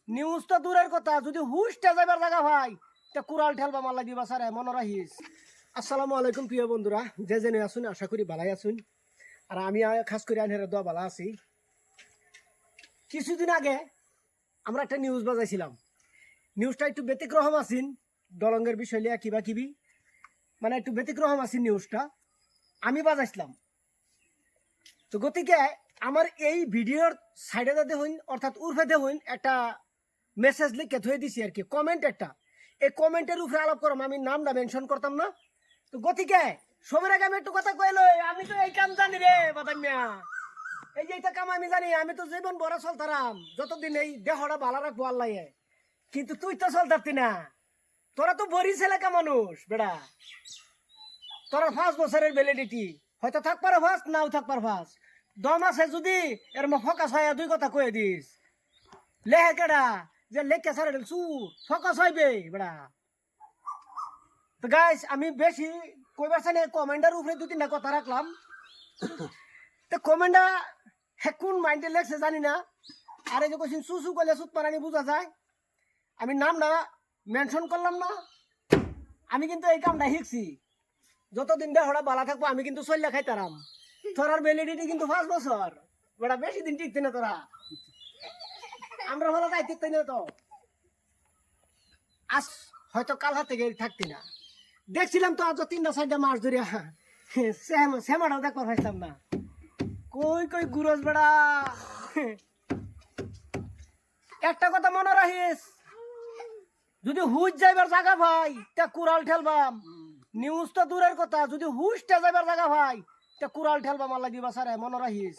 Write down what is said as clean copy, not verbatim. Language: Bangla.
নিউজ তো দূরের কথা, যদি হুশটা যাবার জায়গা ভাই তা কুড়াল ঠেলবা মাল্লা দিবা সারে মনে রাখিস। আসসালামু আলাইকুম প্রিয় বন্ধুরা, যে জেনে আসুন আশা করি ভালাই আসুন। আর আমি খাস করে আনহের দোয়া ভালো আছি। কিছুদিন আগে আমরা একটা নিউজ বাজাইছিলাম। নিউজটা একটু ব্যতিক্রম আছেন, দলঙ্গের বিষয় লিয়া কিবা কিবি, মানে একটু ব্যতিক্রম আছেন নিউজটা আমি বাজাইছিলাম। তো গতিকে আমার এই ভিডিওর সাইডে যাতে হইন অর্থাৎ উর্ফেতে হইন একটা মেসেজ লিখে ধুয়ে দিছি আর কি, কমেন্ট একটা। এই কমেন্টের উপরে আলাপ করম, আমি নামটা মেনশন করতাম না। তো গতিকে সবের আগে আমি একটু কথা কইল, আমি তো এই কাম জানি রে বাদামিয়া, এই যে এটা কাম আমি জানি, আমি তো জীবন বড় চলতারাম যতদিন এই দেহটা ভালো রাখবো আল্লাহ। কিন্তু তুই তো চলতারতি না, তোরা তো বড়ি ছেলেকা মানুষ বেড়া, তোরা 5 বছরের ভ্যালিডিটি হয়তো থাকবার ফার্স্ট নাও থাকবার ফার্স্ট দম আছে যদি এর ফকাস হয় দুই কথা কয়ে দিস লেহে কেডা যে লেখকে সারে চুর ফকাস হইবে বেড়া। তো গাইস আমি বেশি কইবার চাই না, কমেন্টার উপরে 2-3টা কথা রাখলাম। তো কমেন্টটা কোন মাইন্ডে লেখছে জানি না, আর এই যে কোশ্চিন চুচু করলে সুত পারানি বোঝা যায়। আমি নামটা মেনশন করলাম না, আমি কিন্তু এই কামটা শিখছি। যতদিন দেহটা বালা থাকবো আমি কিন্তু চল্লা খাইতারাম। তোরার ভ্যালিডিটি কিন্তু 5 বছর বেড়া, বেশি দিন টিকতে না তোরা, আমরা ভালো যাই টিকতে না। তো আজ হয়তো কাল হাতে গিয়ে থাকতি না, দেখছিলাম তো আজ 3-4টা মাস ধরে শ্যামাটাও দেখবার পাইছিলাম না। কই কই গুরস বেড়া। একটা কথা মনে রাখিস, যদি হুশ যাইবার জায়গা ভাই তা কুড়াল ঠেলবাম। নিউজ তো দূরের কথা, যদি হুশটা যাইবার জায়গা ভাই তা কুড়াল ঠেলবাম আল্লাহ দিবা সারে মনে রাখিস।